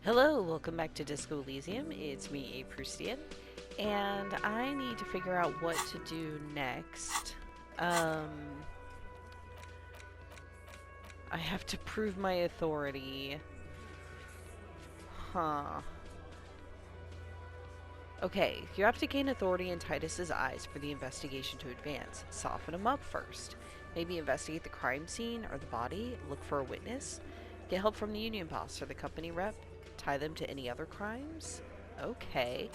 Hello, welcome back to Disco Elysium. It's me, aproustian, and I need to figure out what to do next. Um, I have to prove my authority. Huh. Okay, you have to gain authority in Titus's eyes for the investigation to advance. Soften him up first. Maybe investigate the crime scene or the body, look for a witness, get help from the union boss or the company rep, tie them to any other crimes. Okay.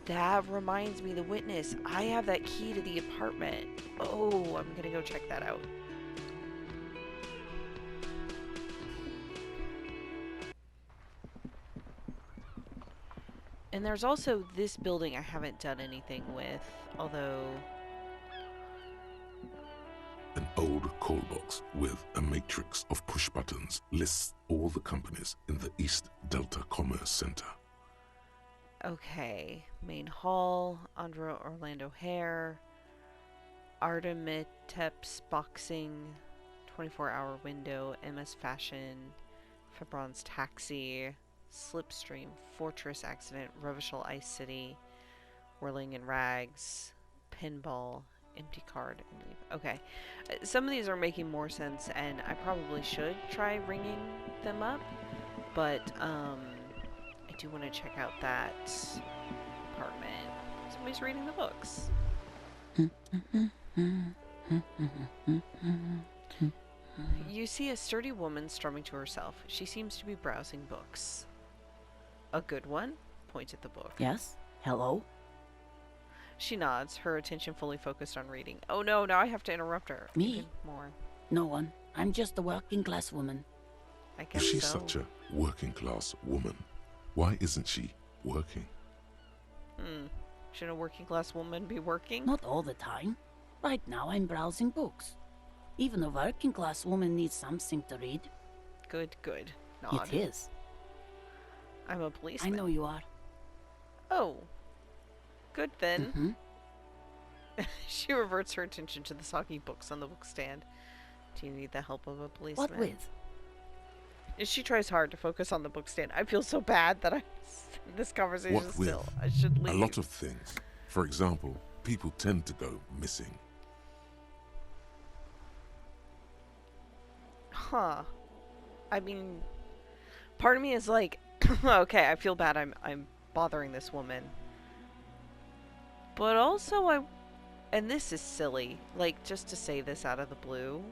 That reminds me, the witness. I have that key to the apartment. Oh, I'm gonna go check that out. And there's also this building I haven't done anything with, although... An old call box with a matrix of push buttons lists all the companies in the East Delta Commerce Center. Okay. Main Hall, Andra Orlando Hair, Artemiteps Boxing, 24-hour window, MS Fashion, Febron's Taxi, Slipstream, Fortress Accident, Revachol Ice City, Whirling in Rags, Pinball, Empty Card, and Leave. Okay. Some of these are making more sense, and I probably should try ringing them up, but, I do want to check out that apartment. Somebody's reading the books. You see a sturdy woman strumming to herself. She seems to be browsing books. A good one? Point at the book. Yes? Hello? She nods, her attention fully focused on reading. Oh no, now I have to interrupt her. Me? Even more. No one. I'm just a working class woman. I guess If she's so. such a working class woman, why isn't she working? Shouldn't a working class woman be working? Not all the time. Right now I'm browsing books. Even a working class woman needs something to read. Good, good. Nod. It is. I'm a I policeman. know you are. Oh. Good then. Mm-hmm. She reverts her attention to the soggy books on the bookstand. Do you need the help of a policeman? What with? She tries hard to focus on the bookstand. I feel so bad that this conversation What with? still. I should leave. A lot of things. For example, people tend to go missing. Huh. I mean, part of me is like, okay, I feel bad I'm bothering this woman. But also and this is silly, like just to say this out of the blue.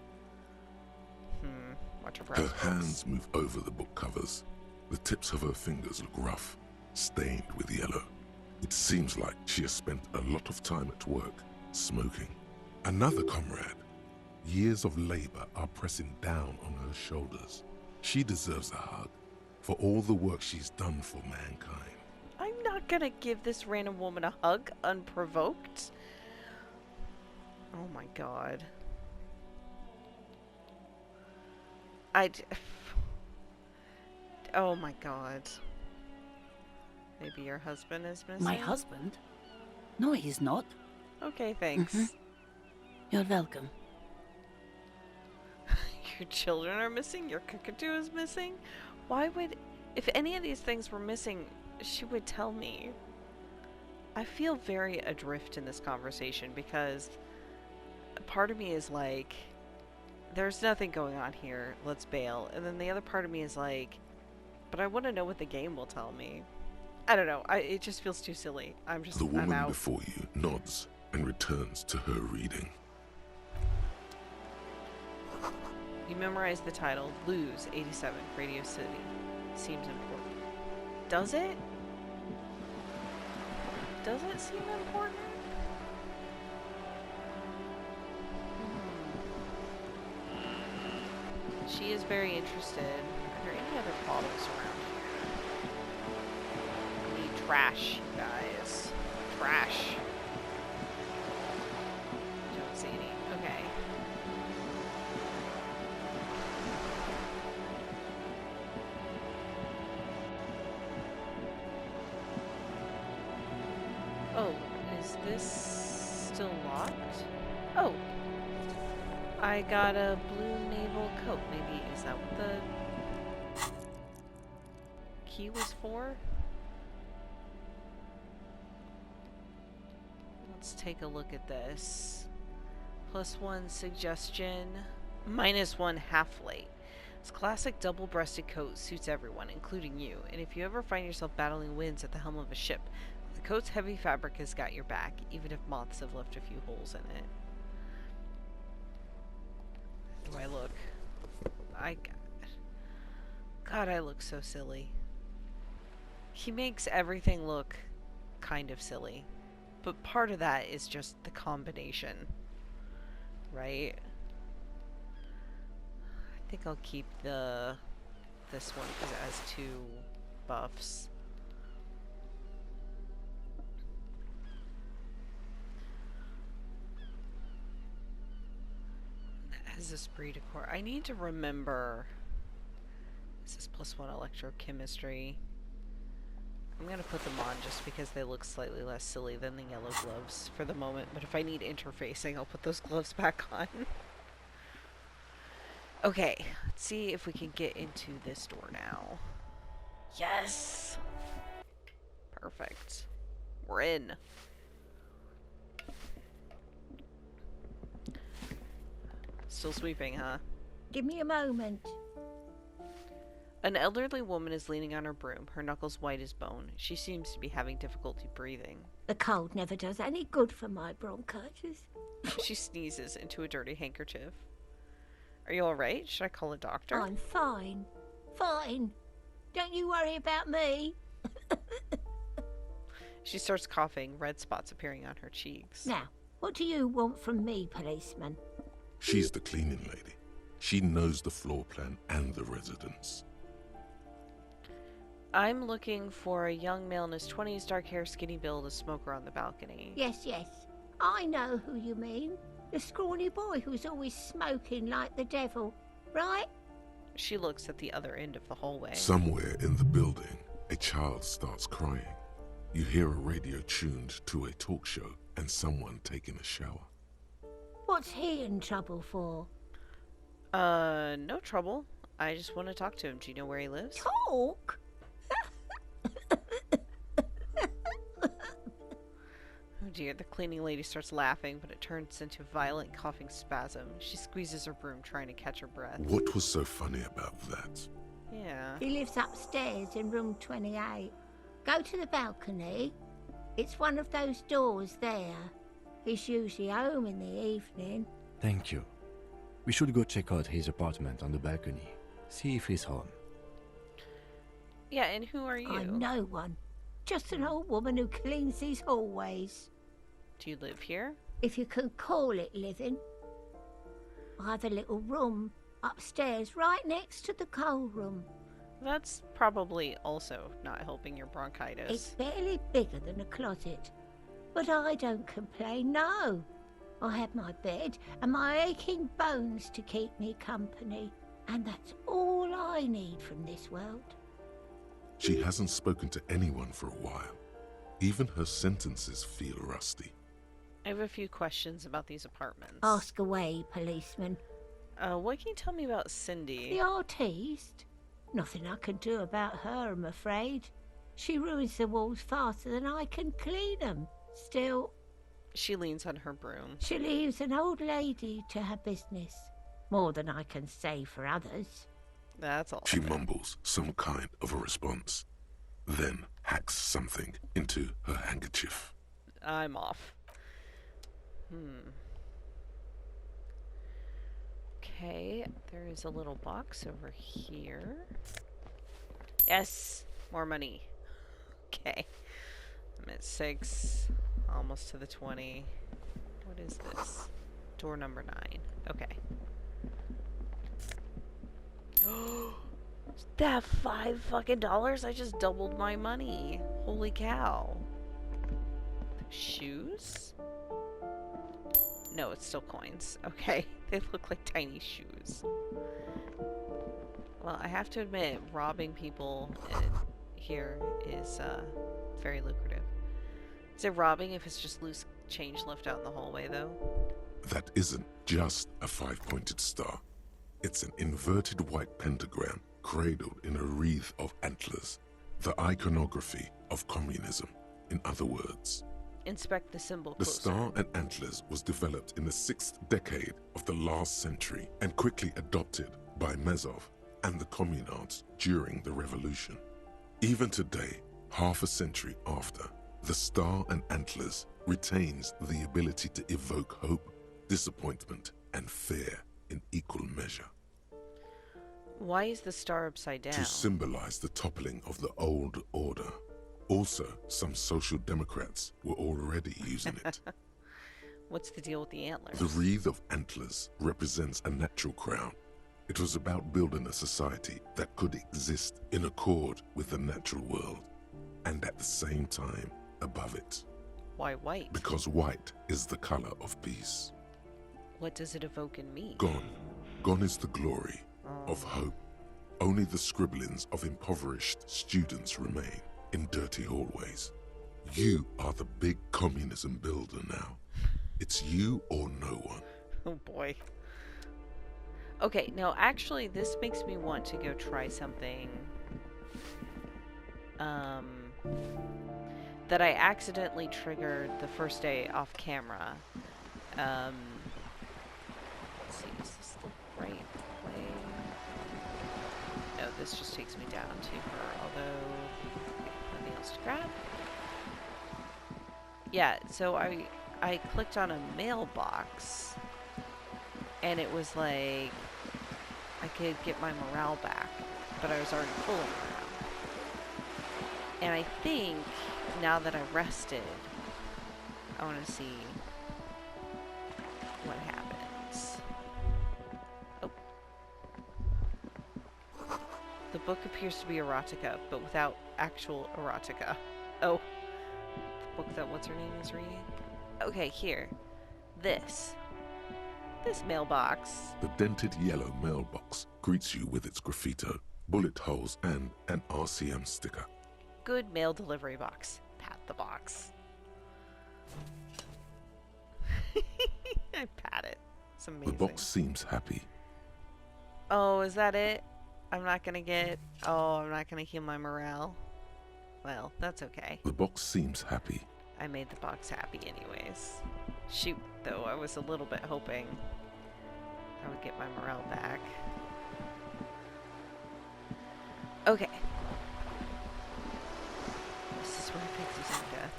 Watch her browse Her books. hands move over the book covers. The tips of her fingers look rough, stained with yellow. It seems like she has spent a lot of time at work, smoking. Another comrade. Years of labor are pressing down on her shoulders. She deserves a hug for all the work she's done for mankind. I'm not gonna give this random woman a hug unprovoked. Oh my god. Oh my god. Maybe your husband is missing? My husband? No, he's not. Okay, thanks. You're welcome. Your children are missing? Your cockatoo is missing? Why would... If any of these things were missing, she would tell me. I feel very adrift in this conversation because part of me is like, there's nothing going on here, let's bail. And then the other part of me is like, but I want to know what the game will tell me. I don't know, it just feels too silly. The I'm woman out. before you nods and returns to her reading. You memorize the title, Lose 87, Radio City. Seems important. Does it? Does it seem important? She is very interested. Are there any other bottles around here? I need trash, you guys. Trash. Don't see any. Okay. Oh, is this still locked? Oh, I got a blue naval coat. Maybe is that what the key was for. Let's take a look at this. +1 suggestion, -1 half-light. This classic double-breasted coat suits everyone, including you, and if you ever find yourself battling winds at the helm of a ship, the coat's heavy fabric has got your back, even if moths have left a few holes in it. How do I look? God, I look so silly. He makes everything look kind of silly, but part of that is just the combination, right? I think I'll keep this one because it has 2 buffs. That has esprit de corps. I need to remember. This is +1 electrochemistry. I'm gonna put them on just because they look slightly less silly than the yellow gloves for the moment, but if I need interfacing, I'll put those gloves back on. Okay, let's see if we can get into this door now. Yes! Perfect. We're in. Still sweeping, huh? Give me a moment. An elderly woman is leaning on her broom, her knuckles white as bone. She seems to be having difficulty breathing. The cold never does any good for my bronchitis. She sneezes into a dirty handkerchief. Are you alright? Should I call a doctor? I'm fine. Fine. Don't you worry about me. She starts coughing, red spots appearing on her cheeks. Now, what do you want from me, policeman? She's the cleaning lady. She knows the floor plan and the residence. I'm looking for a young male in his 20s, dark hair, skinny build, a smoker on the balcony. Yes, yes. I know who you mean. The scrawny boy who's always smoking like the devil, right? She looks at the other end of the hallway. Somewhere in the building, a child starts crying. You hear a radio tuned to a talk show and someone taking a shower. What's he in trouble for? No trouble. I just want to talk to him. Do you know where he lives? Talk? Oh dear, the cleaning lady starts laughing, but it turns into a violent coughing spasm. She squeezes her broom, trying to catch her breath. What was so funny about that? Yeah. He lives upstairs in room 28. Go to the balcony. It's one of those doors there. He's usually home in the evening. Thank you. We should go check out his apartment on the balcony. See if he's home. Yeah, and who are you? I'm no one. Just an old woman who cleans these hallways. Do you live here? If you can call it living. I have a little room upstairs right next to the coal room. That's probably also not helping your bronchitis. It's barely bigger than a closet. But I don't complain, no. I have my bed and my aching bones to keep me company. And that's all I need from this world. She hasn't spoken to anyone for a while. Even her sentences feel rusty. I have a few questions about these apartments. Ask away, policeman. What can you tell me about Cindy? The artiste? Nothing I can do about her, I'm afraid. She ruins the walls faster than I can clean them. Still, She leans on her broom. she leaves an old lady to her business. More than I can say for others. That's all. She mumbles some kind of a response, then hacks something into her handkerchief. I'm off. Okay, there is a little box over here. Yes, more money. Okay, I'm at 6, almost to the 20. What is this? Door number 9. Okay. That $5 fucking dollars? I just doubled my money. Holy cow. Shoes? No, it's still coins. Okay, they look like tiny shoes. Well, I have to admit, robbing people here is very lucrative. Is it robbing if it's just loose change left out in the hallway, though? That isn't just a 5-pointed star. It's an inverted white pentagram cradled in a wreath of antlers. The iconography of communism, in other words. Inspect the symbol The closer. star and antlers was developed in the 6th decade of the last century and quickly adopted by Mezov and the communards during the revolution. Even today, half a century after, the star and antlers retains the ability to evoke hope, disappointment, and fear in equal measure. Why is the star upside down? To symbolize the toppling of the old order. Also, some social democrats were already using it. What's the deal with the antlers? The wreath of antlers represents a natural crown. It was about building a society that could exist in accord with the natural world, and at the same time above it. Why white? Because white is the color of peace. What does it evoke in me? Gone. Gone is the glory of hope. Only the scribblings of impoverished students remain in dirty hallways. You are the big communism builder now. It's you or no one. Oh boy. Okay, no, actually, this makes me want to go try something that I accidentally triggered the first day off camera. Let's see, is this the right way? No, this just takes me down to her, although nothing else to grab. Yeah, so I clicked on a mailbox, and it was like I could get my morale back, but I was already full of morale. And I think now that I rested, I want to see what happens. Oh. The book appears to be erotica, but without actual erotica. Oh. The book that what's her name is reading? Okay, here. This mailbox. The dented yellow mailbox greets you with its graffito, bullet holes, and an RCM sticker. Good mail delivery box. Pat the box. I pat it. It's amazing. The box seems happy. Oh, is that it? I'm not gonna heal my morale. Well, that's okay. The box seems happy. I made the box happy anyways. Shoot, though, I was a little bit hoping I would get my morale back. Okay. This is where I picked Patanque.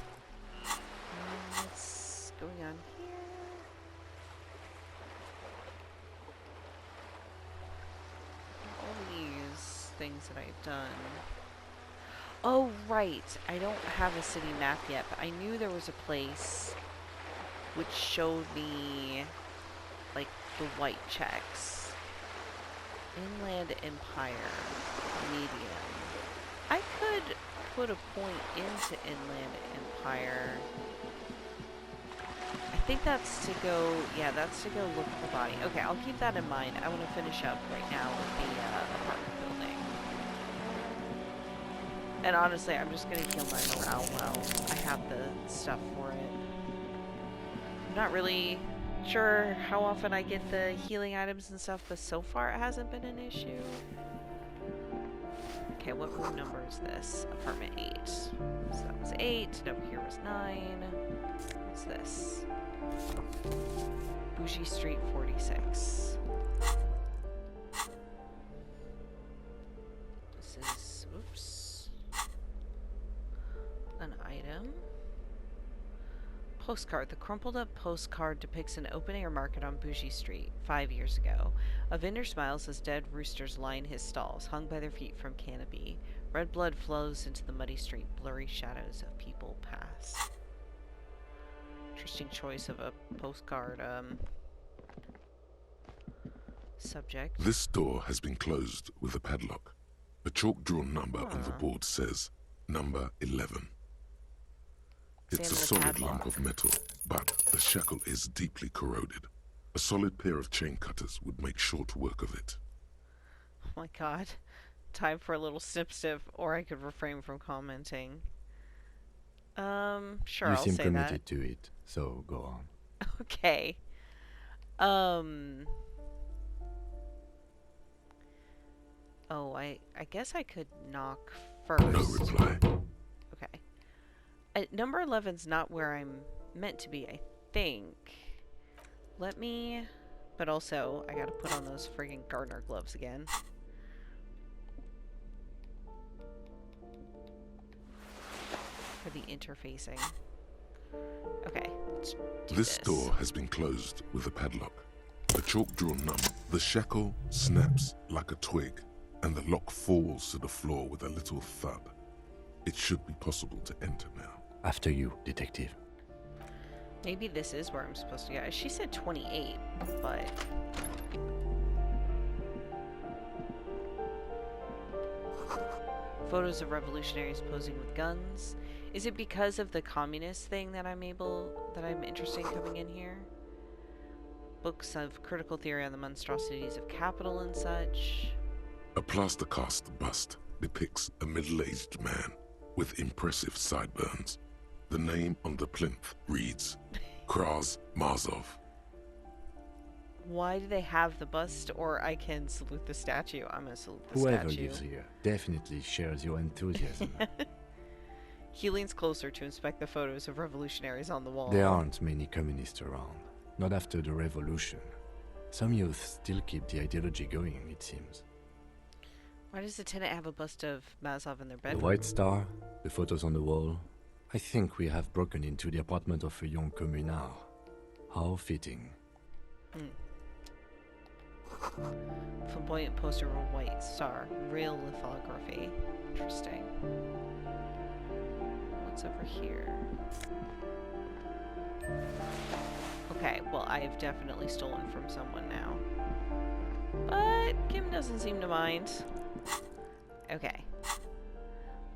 What's going on here? All these things that I've done. Oh, right. I don't have a city map yet, but I knew there was a place which showed me, like, the white checks. Inland Empire. Medium. I could put a point into Inland Empire. I think that's to go, yeah, that's to go look at the body. Okay, I'll keep that in mind. I want to finish up right now with the apartment building. And honestly, I'm just going to heal my morale while I have the stuff for it. I'm not really sure how often I get the healing items and stuff, but so far it hasn't been an issue. Okay, what room number is this? Apartment 8. So that was 8, and over here was 9. What's this? Bougie Street 46. This is, oops. An item. Postcard. The crumpled up postcard depicts an open-air market on Bougie Street 5 years ago. A vendor smiles as dead roosters line his stalls, hung by their feet from canopy. Red blood flows into the muddy street. Blurry shadows of people pass. Interesting choice of a postcard, subject. This door has been closed with a padlock. A chalk-drawn number on the board says, number 11. It's a solid lump of metal, but the shackle is deeply corroded. A solid pair of chain cutters would make short work of it. Oh my god. Time for a little snip, or I could refrain from commenting. Sure, You I'll seem say committed to it, so go on. that. Okay. Oh, I guess I could knock first. No reply. Okay. Number 11's not where I'm meant to be, I think. Let me... But also, I gotta put on those friggin' gardener gloves again. For the interfacing. Okay, let's do This door has been closed with a padlock. The chalk drawn numb. The shackle snaps like a twig, and the lock falls to the floor with a little thud. It should be possible to enter now. After you, detective. Maybe this is where I'm supposed to go. She said 28, but... Photos of revolutionaries posing with guns. Is it because of the communist thing that I'm interested in coming in here? Books of critical theory on the monstrosities of capital and such. A plaster cast bust depicts a middle-aged man with impressive sideburns. The name on the plinth reads Kraz Marzov. Why do they have the bust? Or I can salute the statue. I'm gonna salute the Whoever statue. lives here definitely shares your enthusiasm. He leans closer to inspect the photos of revolutionaries on the wall. There aren't many communists around. Not after the revolution. Some youth still keep the ideology going, it seems. Why does the tenant have a bust of Mazov in their The bedroom? White Star, the photos on the wall. I think we have broken into the apartment of a young communard. How fitting. Flamboyant poster of a White Star. Real lithography. Interesting. What's over here? Okay, well, I have definitely stolen from someone now. But Kim doesn't seem to mind. Okay.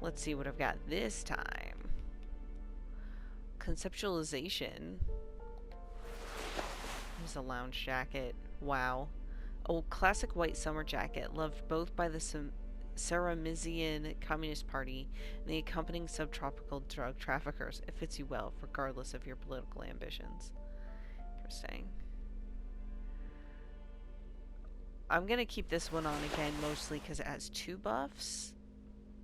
Let's see what I've got this time. Conceptualization. There's a lounge jacket. Wow. A classic white summer jacket, loved both by the Saramisian Communist Party and the accompanying subtropical drug traffickers. It fits you well, regardless of your political ambitions. Interesting. I'm gonna keep this one on again, mostly because it has 2 buffs,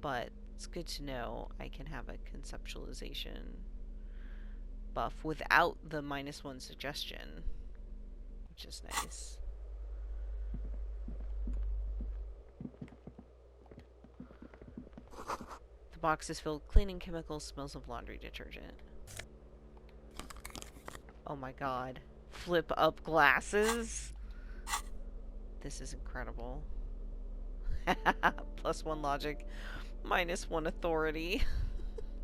but it's good to know I can have a conceptualization buff without the -1 suggestion, which is nice. The box is filled with cleaning chemicals, smells of laundry detergent. Oh my god. Flip up glasses? This is incredible. +1 logic, -1 authority.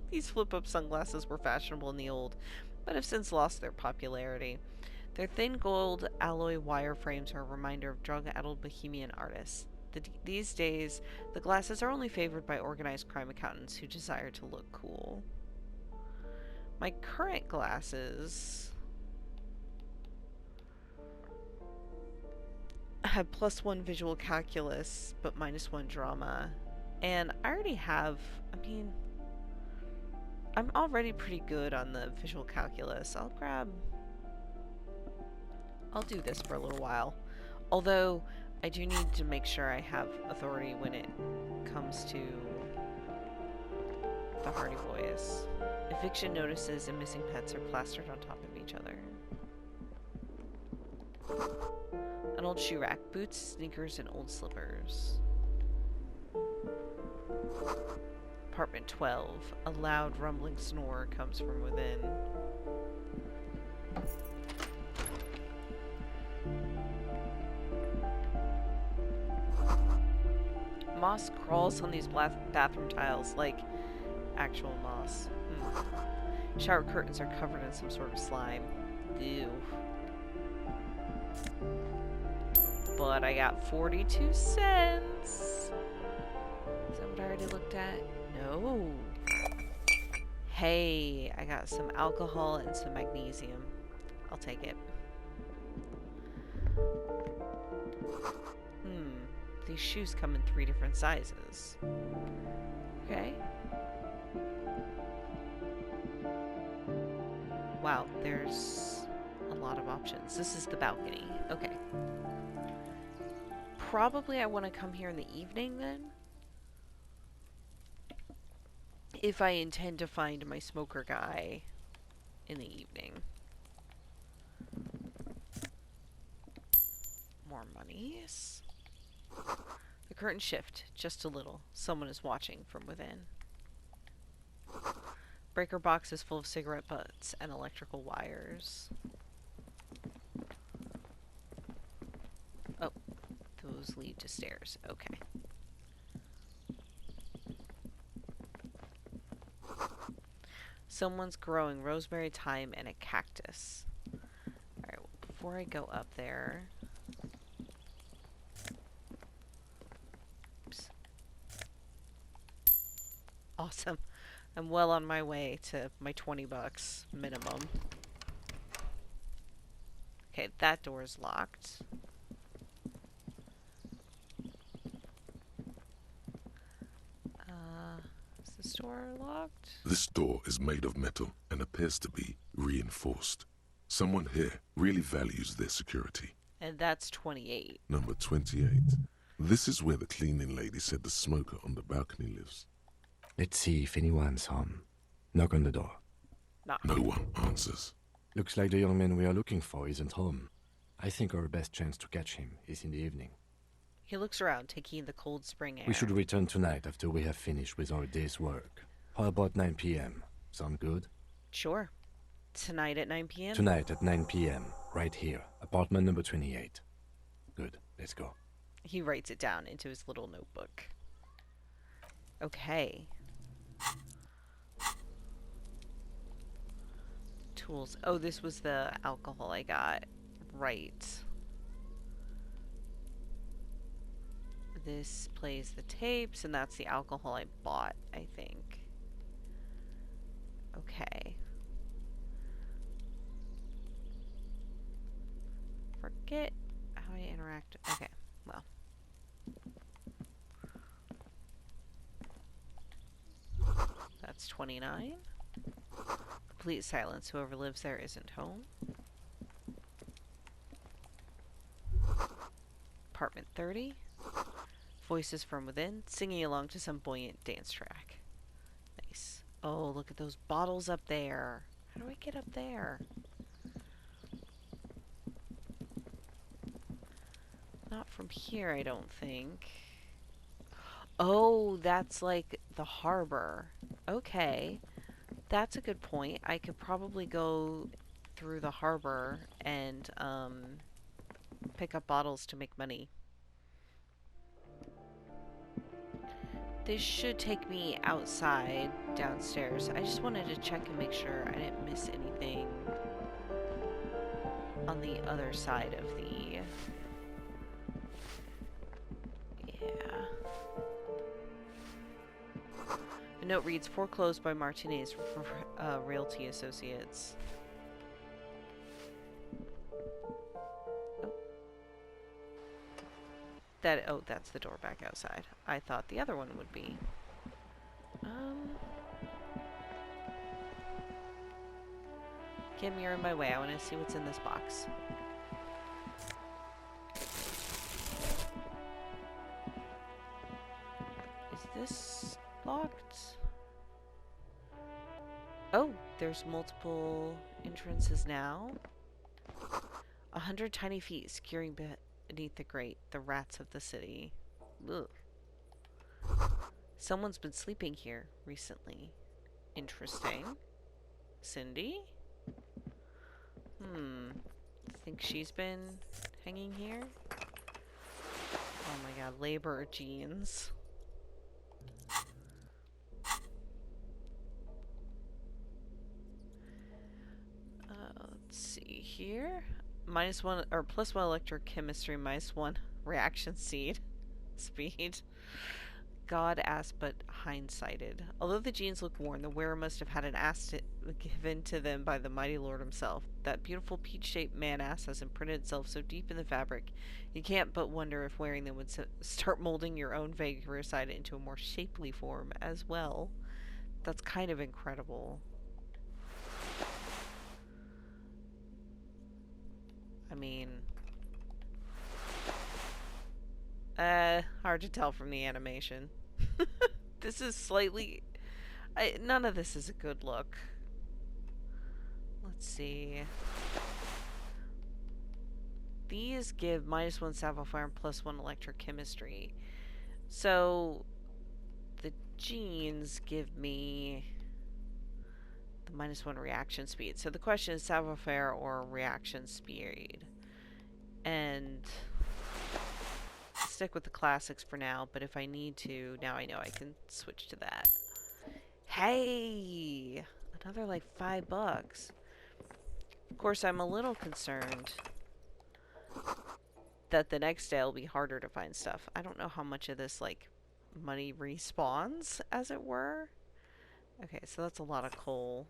These flip-up sunglasses were fashionable in the old, but have since lost their popularity. Their thin gold alloy wire frames are a reminder of drug-addled bohemian artists. These days, the glasses are only favored by organized crime accountants who desire to look cool. My current glasses have +1 visual calculus, but -1 drama. And I already have, I'm already pretty good on the visual calculus. I'll do this for a little while. Although, I do need to make sure I have authority when it comes to the Hardy Boys. Eviction notices and missing pets are plastered on top of each other. An old shoe rack, boots, sneakers, and old slippers. Apartment 12. A loud rumbling snore comes from within. Moss crawls on these bathroom tiles like actual moss. Shower curtains are covered in some sort of slime. Ew. But I got 42 cents. Is that what I already looked at? No. Hey, I got some alcohol and some magnesium. I'll take it. These shoes come in 3 different sizes. Okay. Wow, there's a lot of options. This is the balcony. Okay. Probably I want to come here in the evening then. if I intend to find my smoker guy in the evening. More monies. The curtains shift just a little. Someone is watching from within. Breaker box is full of cigarette butts and electrical wires. Oh, those lead to stairs. Okay. Someone's growing rosemary, thyme, and a cactus. Alright, well, before I go up there... Oops. Awesome. I'm well on my way to my 20 bucks minimum. Okay, that door is locked. Is this door locked? This door is made of metal and appears to be reinforced. Someone here really values their security. And that's 28. Number 28. This is where the cleaning lady said the smoker on the balcony lives. Let's see if anyone's home. Knock on the door. Knock. No one answers. Looks like the young man we are looking for isn't home. I think our best chance to catch him is in the evening. He looks around, taking in the cold spring air. We should return tonight after we have finished with our day's work. How about 9 p.m.? Sound good? Sure. Tonight at 9 p.m.? Tonight at 9 p.m. Right here. Apartment number 28. Good. Let's go. He writes it down into his little notebook. Okay. Tools. Oh, this was the alcohol I got. Right. This plays the tapes, and that's the alcohol I bought, I think. Okay. Forget how I interact. Okay, well. That's 29. Complete silence. Whoever lives there isn't home. Apartment 30. Voices from within, singing along to some buoyant dance track. Nice. Oh, look at those bottles up there. How do I get up there? Not from here, I don't think. Oh, that's like the harbor. Okay. That's a good point. I could probably go through the harbor and pick up bottles to make money. This should take me outside, downstairs. I just wanted to check and make sure I didn't miss anything on the other side of the... Yeah. The note reads, foreclosed by Martinez Realty Associates. Oh, that's the door back outside. I thought the other one would be. Kim, you're in my way. I want to see what's in this box. Is this locked? Oh, there's multiple entrances now. 100 tiny feet securing beneath the grate, the rats of the city. Ugh. Someone's been sleeping here recently. Interesting. Cindy? Think she's been hanging here? Oh my god, labor jeans. Let's see here. -1 or +1 electrochemistry, -1 reaction speed. God ass, but hindsighted. Although the jeans look worn, the wearer must have had an ass given to them by the mighty Lord himself. That beautiful peach-shaped man-ass has imprinted itself so deep in the fabric, you can't but wonder if wearing them would start molding your own vigorous side into a more shapely form as well. That's kind of incredible. I mean... hard to tell from the animation. This is slightly... None of this is a good look. Let's see. These give -1 salvo fire and +1 electrochemistry. So the genes give me the -1 reaction speed. So the question is salvo fire or reaction speed. And I'll stick with the classics for now, but if I need to, now I know I can switch to that. Hey! Another like $5. Of course, I'm a little concerned that the next day will be harder to find stuff. I don't know how much of this, like, money respawns, as it were. Okay, so that's a lot of coal.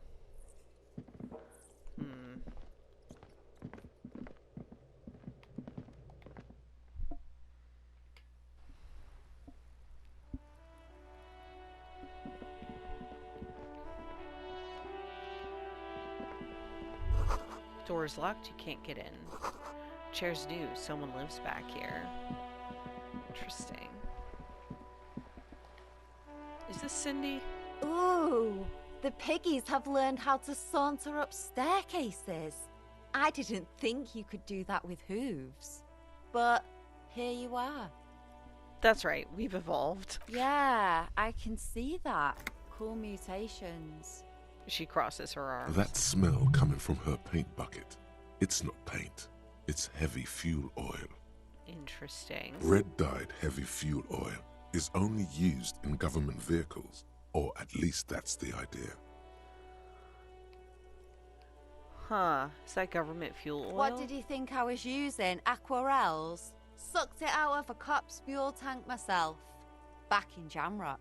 Door's locked, you can't get in. Chair's new, someone lives back here. Interesting. Is this Cindy? Ooh, the piggies have learned how to saunter up staircases. I didn't think you could do that with hooves. But here you are. That's right, we've evolved. Yeah, I can see that. Cool mutations. She crosses her arms. That smell coming from her paint bucket. It's not paint. It's heavy fuel oil. Interesting. Red-dyed heavy fuel oil is only used in government vehicles, or at least that's the idea. Huh. Is that government fuel oil? What did you think I was using? Aquarels? Sucked it out of a cop's fuel tank myself. Back in Jamrock.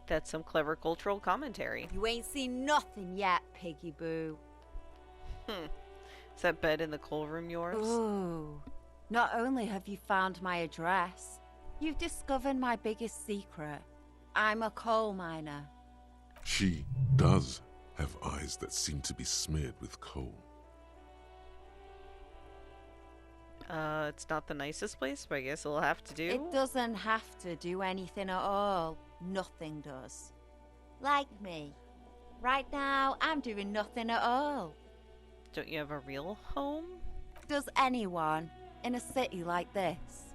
That's some clever cultural commentary. You ain't seen nothing yet, piggy boo. Is that bed in the coal room yours? Ooh. Not only have you found my address, you've discovered my biggest secret. I'm a coal miner. She does have eyes that seem to be smeared with coal. It's not the nicest place, but I guess it'll have to do. It doesn't have to do anything at all. Nothing does. Like me. Right now, I'm doing nothing at all. Don't you have a real home? Does anyone in a city like this?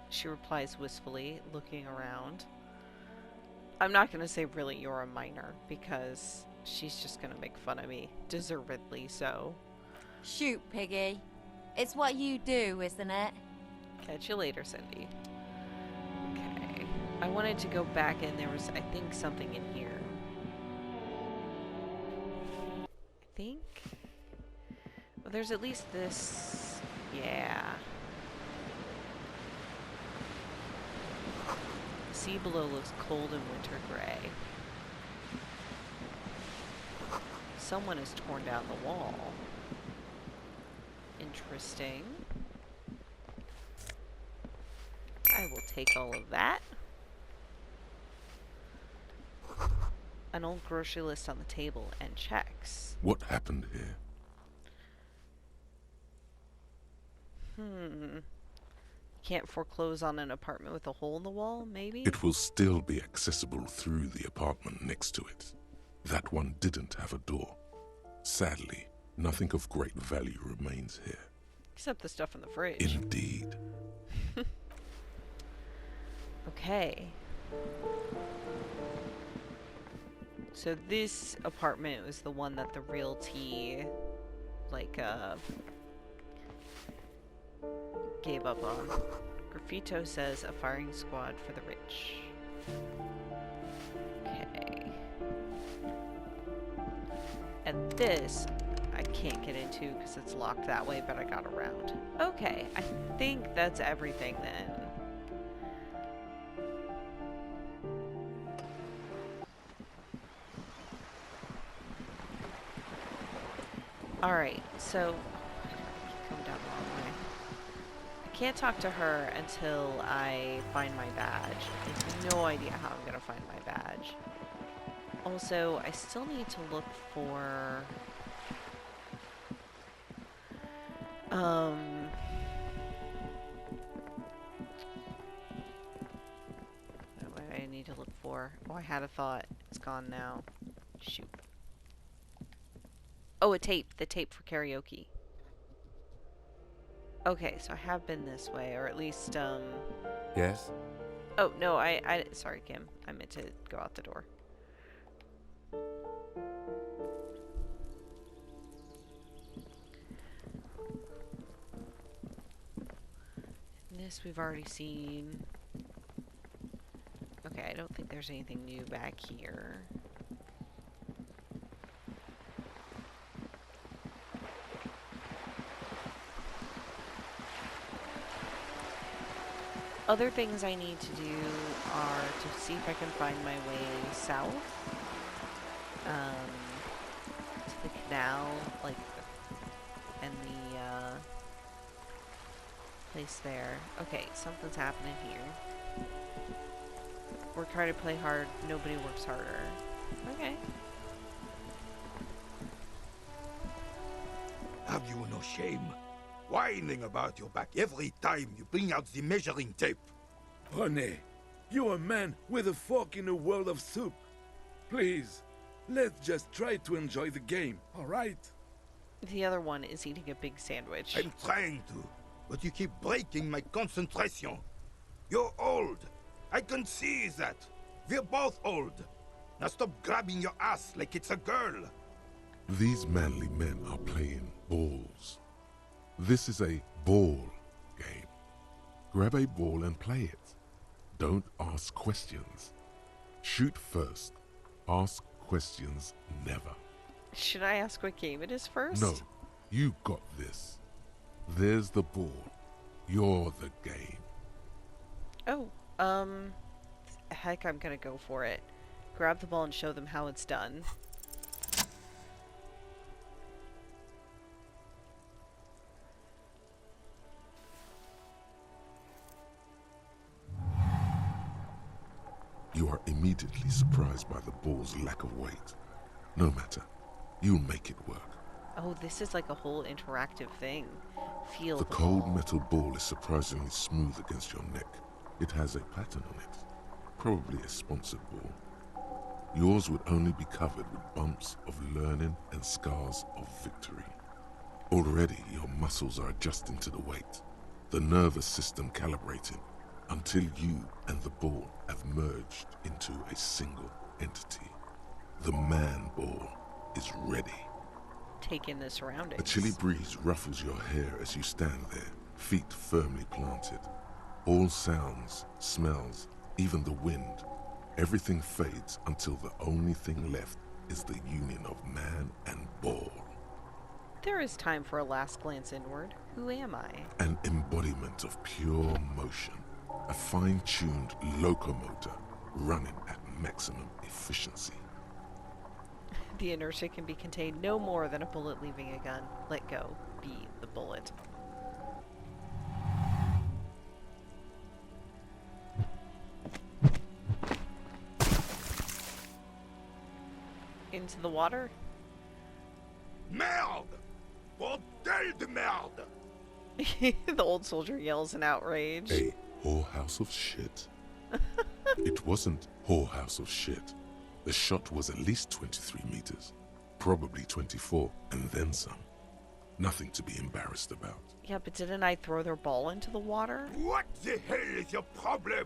She replies wistfully, looking around. I'm not gonna say really you're a miner, because she's just gonna make fun of me. Deservedly so. Shoot, piggy. It's what you do, isn't it? Catch you later, Cindy. Okay. I wanted to go back and there was, I think, something in here. I think? Well, there's at least this. Yeah. The sea below looks cold and winter gray. Someone has torn down the wall. Interesting. I will take all of that. An old grocery list on the table and checks. What happened here? Can't foreclose on an apartment with a hole in the wall, maybe? It will still be accessible through the apartment next to it. That one didn't have a door. Sadly, nothing of great value remains here. Except the stuff in the fridge. Indeed. Okay. So this apartment was the one that the realty, like, gave up on. Graffito says a firing squad for the rich. Okay. And this, I can't get into because it's locked that way, but I got around. Okay, I think that's everything then. Alright, so come down the wrong way. I can't talk to her until I find my badge. I have no idea how I'm gonna find my badge. Also, I still need to look for what do I need need to look for? Oh, I had a thought. It's gone now. Shoot. Oh, a tape. The tape for karaoke. Okay, so I have been this way, or at least, Yes? Oh, no, sorry, Kim. I meant to go out the door. This we've already seen. Okay, I don't think there's anything new back here. Other things I need to do are to see if I can find my way south. To the canal, like, and the, place there. Okay, something's happening here. We're trying to play hard, nobody works harder. Okay. Have you no shame? Whining about your back every time you bring out the measuring tape. Rene, you're a man with a fork in a world of soup. Please, let's just try to enjoy the game, alright? The other one is eating a big sandwich. I'm trying to, but you keep breaking my concentration. You're old. I can see that. We're both old. Now stop grabbing your ass like it's a girl. These manly men are playing balls. This is a ball game. Grab a ball and play it. Don't ask questions. Shoot first. Ask questions never. Should I ask what game it is first? No, you got this. There's the ball. You're the game. Oh, heck, I'm gonna go for it. Grab the ball and show them how it's done. You are immediately surprised by the ball's lack of weight. No matter, you'll make it work. Oh, this is like a whole interactive thing. Feel The cold metal ball is surprisingly smooth against your neck. It has a pattern on it, probably a sponsored ball. Yours would only be covered with bumps of learning and scars of victory. Already your muscles are adjusting to the weight, the nervous system calibrating, until you and the ball have merged into a single entity. The man ball is ready. Take in the surroundings. A chilly breeze ruffles your hair as you stand there, feet firmly planted. All sounds, smells, even the wind, everything fades until the only thing left is the union of man and ball. There is time for a last glance inward. Who am I? An embodiment of pure motion, a fine-tuned locomotor running at maximum efficiency. The inertia can be contained no more than a bullet leaving a gun. Let go. Be the bullet. Into the water? Merde! Bordel de merde! The old soldier yells in outrage. A whorehouse of shit. It wasn't whorehouse of shit. The shot was at least 23 meters, probably 24, and then some. Nothing to be embarrassed about. Yeah, but didn't I throw their ball into the water? What the hell is your problem?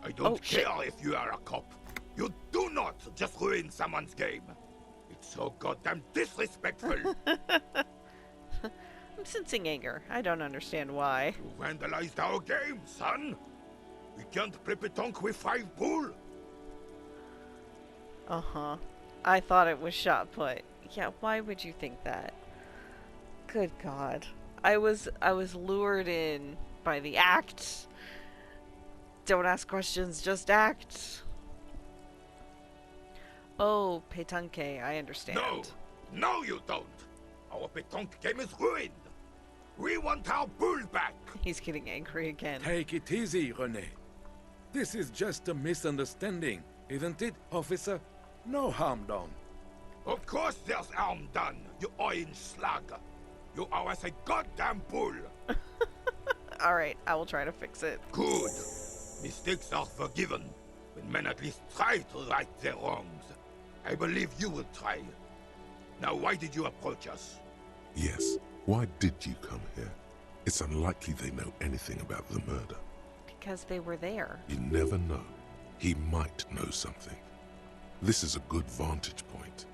I don't care if you are a cop. You do not just ruin someone's game. It's so goddamn disrespectful. I'm sensing anger. I don't understand why. You vandalized our game, son. We can't play Patanque with 5 pool. Uh-huh. I thought it was shot put. Yeah, why would you think that? Good God. I was lured in by the act. Don't ask questions, just act. Oh, Patanque, I understand. No, you don't. Our Patanque game is ruined. We want our bull back. He's getting angry again. Take it easy, Rene. This is just a misunderstanding, isn't it, officer? No harm done. Of course there's harm done, you orange slug. You owe us a goddamn bull. Alright, I will try to fix it. Good. Mistakes are forgiven when men at least try to right their wrongs. I believe you will try. Now, why did you approach us? Yes, why did you come here? It's unlikely they know anything about the murder. Because they were there. You never know. He might know something. This is a good vantage point.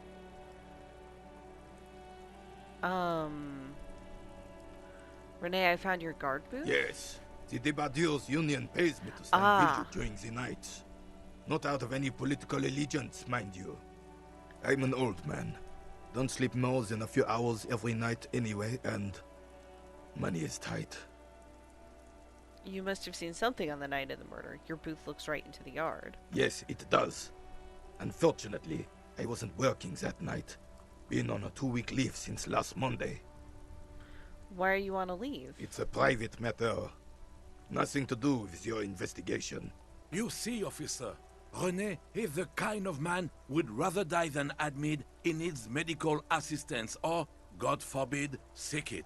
Rene, I found your guard booth? Yes. The Debardeurs Union pays me to stand vigil during the nights. Not out of any political allegiance, mind you. I'm an old man. Don't sleep more than a few hours every night anyway, and money is tight. You must have seen something on the night of the murder. Your booth looks right into the yard. Yes, it does. Unfortunately, I wasn't working that night. Been on a 2-week leave since last Monday. Why are you on a leave? It's a private matter. Nothing to do with your investigation. You see, officer, Rene is the kind of man would rather die than admit he needs medical assistance or, God forbid, sick it.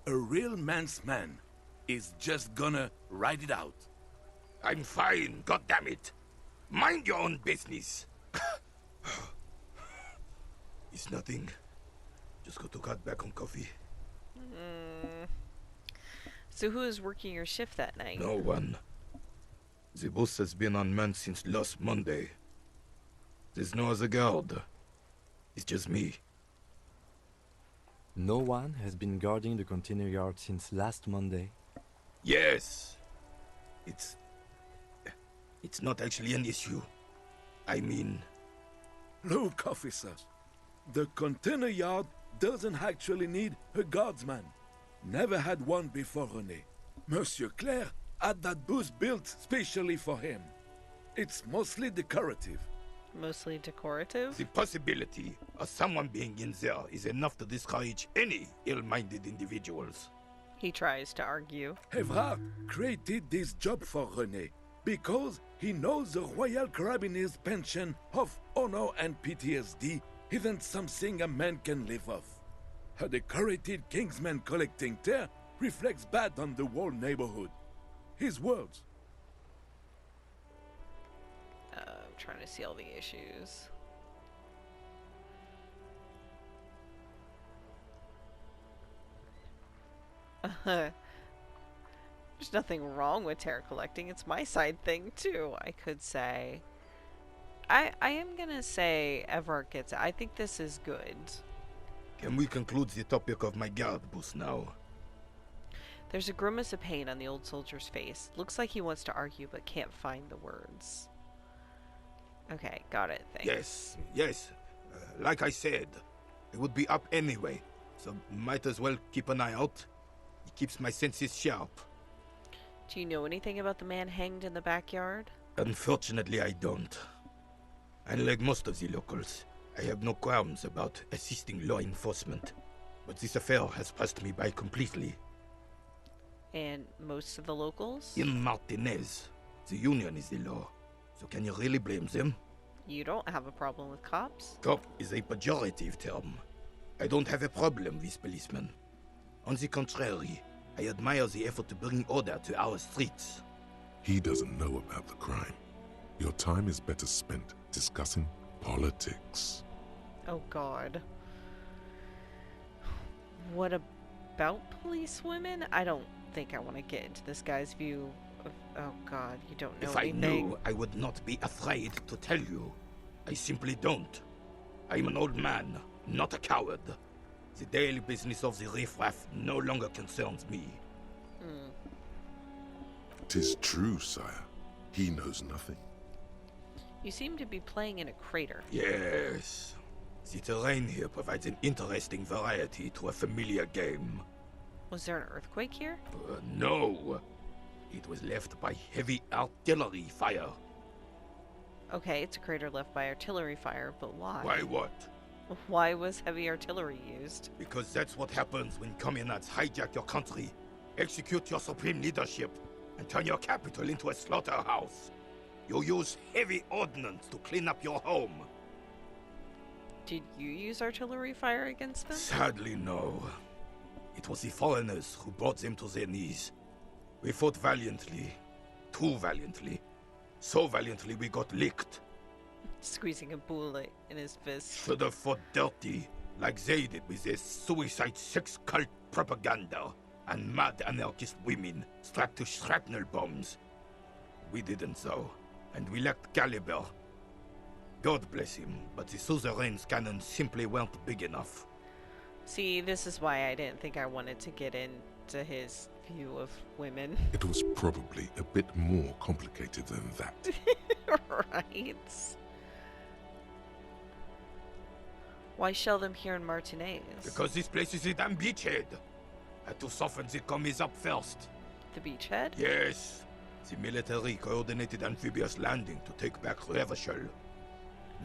A real man's man is just gonna ride it out. I'm fine, goddammit. Mind your own business. It's nothing. Just got to cut back on coffee. So who is working your shift that night? No one. The boss has been unmanned since last Monday. There's no other guard. It's just me. No one has been guarding the container yard since last Monday. Yes. It's not actually an issue. I mean... Look, officer. The container yard doesn't actually need a guardsman. Never had one before Rene. Monsieur Claire had that booth built specially for him. It's mostly decorative. Mostly decorative? The possibility of someone being in there is enough to discourage any ill-minded individuals. He tries to argue. Evrard created this job for Rene because he knows the Royal Carabiniers' pension of honor and PTSD isn't something a man can live off. A decorated Kingsman collecting tear reflects bad on the whole neighborhood. His words. I'm trying to see all the issues. There's nothing wrong with terror collecting. It's my side thing too, I could say. I am gonna say Everard gets it. I think this is good. Can we conclude the topic of my guard booth now? There's a grimace of pain on the old soldier's face. Looks like he wants to argue but can't find the words. Okay, got it. Thanks. Yes. Like I said, it would be up anyway, so might as well keep an eye out. It keeps my senses sharp. Do you know anything about the man hanged in the backyard? Unfortunately, I don't. Unlike most of the locals, I have no qualms about assisting law enforcement, but this affair has passed me by completely. And most of the locals? In Martinez, the union is the law, so can you really blame them? You don't have a problem with cops? Cop is a pejorative term. I don't have a problem with policemen. On the contrary, I admire the effort to bring order to our streets. He doesn't know about the crime. Your time is better spent discussing politics. Oh God. What about police women? I don't think I want to get into this guy's view of... Oh God, you don't know anything. If I knew, I would not be afraid to tell you. I simply don't. I'm an old man, not a coward. The daily business of the riffraff no longer concerns me. 'Tis true, sire. He knows nothing. You seem to be playing in a crater. Yes. The terrain here provides an interesting variety to a familiar game. Was there an earthquake here? No. It was left by heavy artillery fire. Okay, it's a crater left by artillery fire, but why? Why what? Why was heavy artillery used? Because that's what happens when communards hijack your country, execute your supreme leadership, and turn your capital into a slaughterhouse. You use heavy ordnance to clean up your home. Did you use artillery fire against them? Sadly, no. It was the foreigners who brought them to their knees. We fought valiantly, too valiantly, So valiantly we got licked. Squeezing a bullet in his fist. Should have fought dirty, like they did with their suicide sex cult propaganda and mad anarchist women strapped to shrapnel bombs. We didn't though, and we lacked caliber. God bless him, but the suzerain's cannons simply weren't big enough. See, this is why I didn't think I wanted to get into his view of women. It was probably a bit more complicated than that. Right? Why shell them here in Martinez? Because this place is a damn beachhead. Had to soften the commies up first. The beachhead? Yes. The military coordinated amphibious landing to take back Revachol.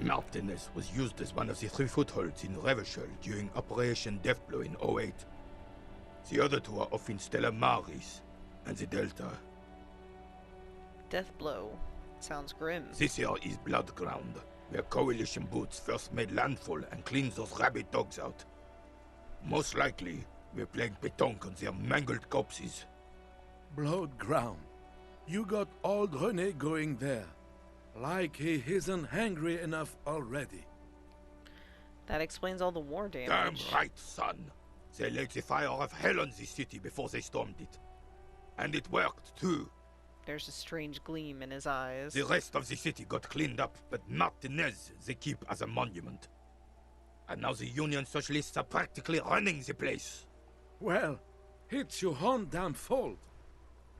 Martinez was used as one of the 3 footholds in Revachol during Operation Deathblow in '08. The other 2 are off in Stella Maris and the Delta. Deathblow. Sounds grim. This here is Blood Ground, where coalition boots first made landfall and cleaned those rabid dogs out. Most likely, we're playing Patanque on their mangled corpses. Blood ground. You got old Rene going there. Like he isn't hungry enough already. That explains all the war damage. Damn right, son. They laid the fire of hell on the city before they stormed it. And it worked, too. There's a strange gleam in his eyes. The rest of the city got cleaned up, but Martinez they keep as a monument. And now the Union Socialists are practically running the place. Well, it's your own damn fault.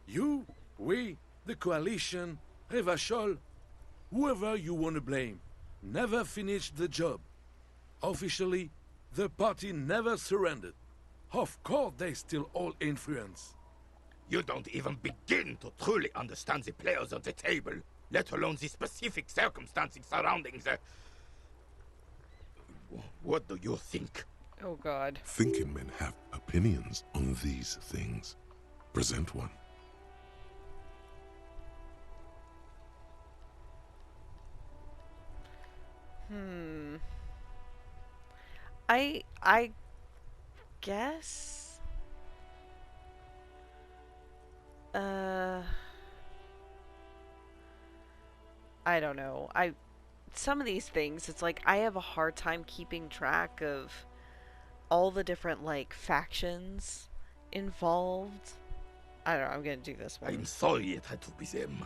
You, we, the coalition, Revachol, whoever you want to blame, never finished the job. Officially, the party never surrendered. Of course they still all influence. You don't even begin to truly understand the players on the table, let alone the specific circumstances surrounding the... What do you think? Oh god. Thinking men have opinions on these things. Present one. I guess I don't know. Some of these things, it's like I have a hard time keeping track of all the different like factions involved. I don't know, I'm gonna do this one. I'm sorry it had to be them.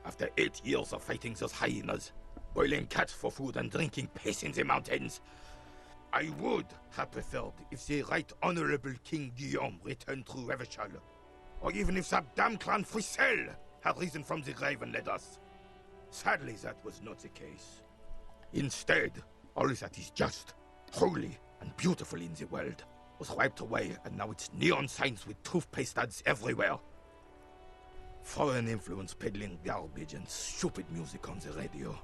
After 8 years of fighting those hyenas, boiling cats for food and drinking piss in the mountains, I would have preferred if the Right Honorable King Guillaume returned through Revachol, or even if that damn clan Frissel had risen from the grave and led us. Sadly, that was not the case. Instead, all that is just, holy, and beautiful in the world was wiped away, and now it's neon signs with toothpaste ads everywhere. Foreign influence peddling garbage and stupid music on the radio.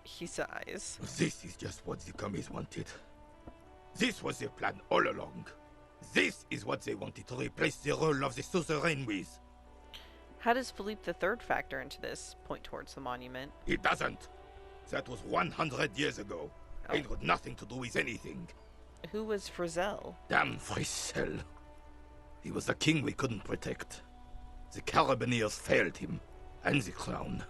He sighs. This is just what the commies wanted. This was their plan all along. This is what they wanted to replace the role of the suzerain with. How does Philippe III factor into this? Point towards the monument. It doesn't. That was 100 years ago. Oh. It had nothing to do with anything. Who was Frizzell? Damn Frissel. He was the king we couldn't protect. The Carabineers failed him, and the crown.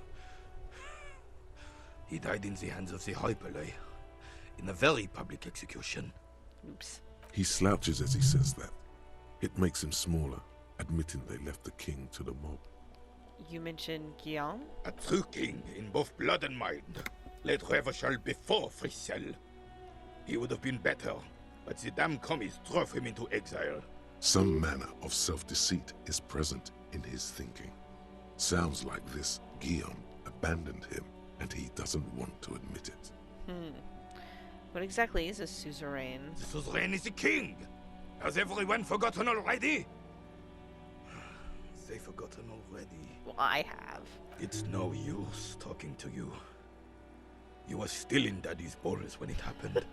He died in the hands of the Hyperlay, in a very public execution. Oops. He slouches as he says that. It makes him smaller, admitting they left the king to the mob. You mentioned Guillaume? A true king in both blood and mind. Led Revachol before Frissel. He would have been better, but the damn commies drove him into exile. Some manner of self-deceit is present in his thinking. Sounds like this Guillaume abandoned him, and he doesn't want to admit it. What exactly is a suzerain? The suzerain is the king! Has everyone forgotten already? They forgotten already. Well, I have. It's no use talking to you. You were still in Daddy's balls when it happened.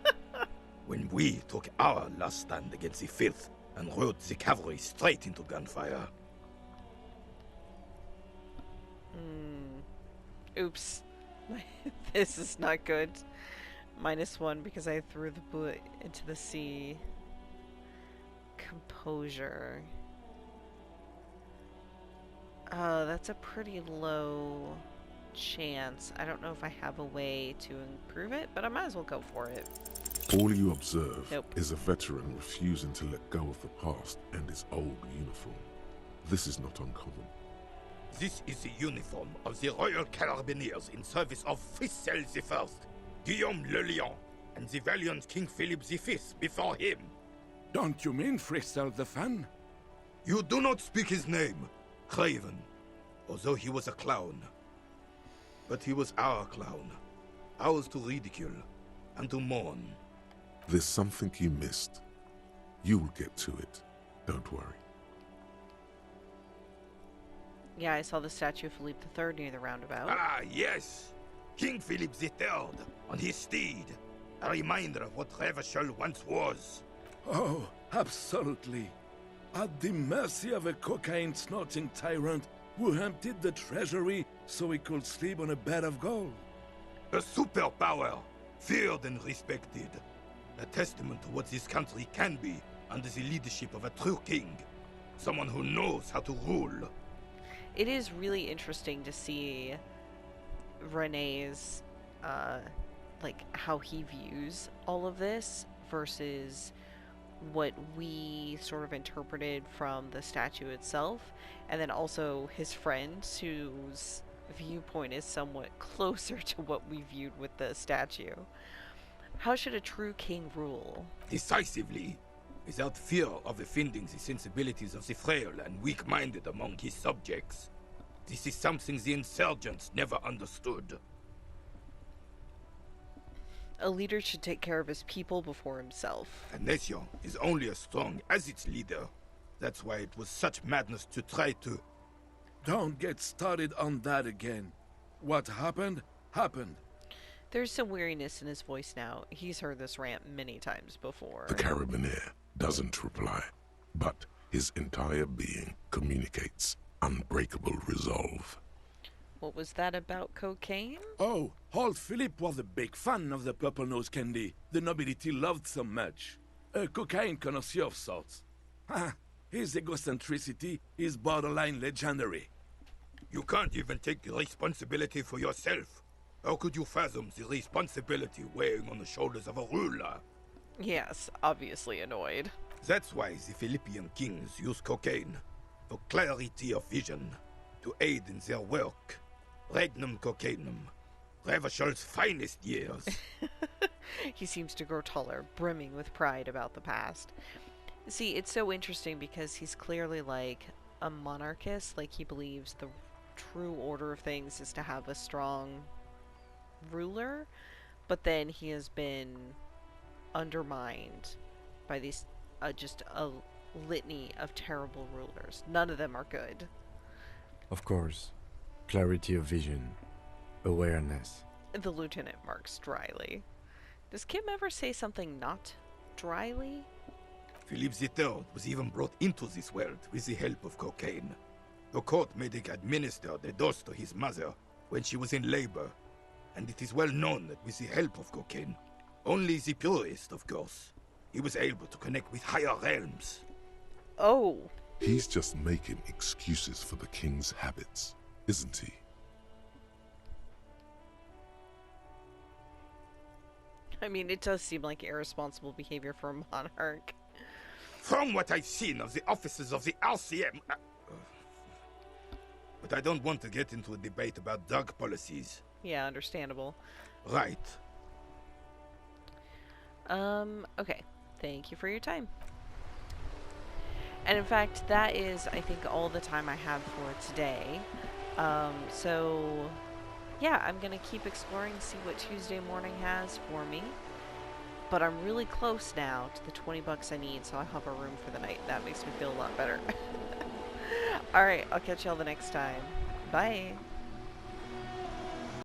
When we took our last stand against the filth and rode the cavalry straight into gunfire. Oops. This is not good. -1 because I threw the bullet into the sea. Composure. Oh, that's a pretty low chance. I don't know if I have a way to improve it, but I might as well go for it. All you observe Nope. is a veteran refusing to let go of the past and his old uniform. This is not uncommon. This is the uniform of the Royal Carabineers in service of Frissel I, Guillaume le Lion, and the valiant King Philip V before him. Don't you mean Frissel the Fan? You do not speak his name, Craven, although he was a clown. But he was our clown, ours to ridicule and to mourn. There's something you missed. You will get to it. Don't worry. Yeah, I saw the statue of Philippe III near the roundabout. Ah, yes! King Philip III, on his steed. A reminder of what Revachol once was. Oh, absolutely. At the mercy of a cocaine-snorting tyrant who emptied the treasury so he could sleep on a bed of gold. A superpower, feared and respected. A testament to what this country can be under the leadership of a true king. Someone who knows how to rule. It is really interesting to see Rene's, like, how he views all of this versus what we sort of interpreted from the statue itself, and then also his friend, whose viewpoint is somewhat closer to what we viewed with the statue. How should a true king rule? Decisively, without fear of offending the sensibilities of the frail and weak-minded among his subjects. This is something the insurgents never understood. A leader should take care of his people before himself. A nation is only as strong as its leader. That's why it was such madness to try to... Don't get started on that again. What happened, happened. There's some weariness in his voice now. He's heard this rant many times before. The Carabineer doesn't reply, but his entire being communicates unbreakable resolve. What was that about cocaine? Oh, old Philip was a big fan of the purple nose candy the nobility loved so much. A cocaine connoisseur of sorts. His egocentricity is borderline legendary. You can't even take responsibility for yourself. How could you fathom the responsibility weighing on the shoulders of a ruler? Yes, obviously annoyed. That's why the Philippian kings use cocaine, for clarity of vision, to aid in their work. Regnum cocainum, Revachol's finest years. He seems to grow taller, brimming with pride about the past. See, it's so interesting because he's clearly like a monarchist, like he believes the true order of things is to have a strong ruler, but then he has been undermined by these just a litany of terrible rulers. None of them are good. Of course. Clarity of vision. Awareness. The lieutenant marks dryly. Does Kim ever say something not dryly? Philip III was even brought into this world with the help of cocaine. The court made him administer the dose to his mother when she was in labor, and it is well known that with the help of cocaine, only the purest, of course, he was able to connect with higher realms. Oh. He's just making excuses for the king's habits, isn't he? I mean, it does seem like irresponsible behavior for a monarch. From what I've seen of the officers of the RCM... But I don't want to get into a debate about drug policies. Yeah, understandable. Right. Okay. Thank you for your time. And in fact, that is, I think, all the time I have for today. So, yeah, I'm going to keep exploring, see what Tuesday morning has for me. But I'm really close now to the 20 bucks I need, so I'll have a room for the night. That makes me feel a lot better. Alright, I'll catch y'all the next time. Bye!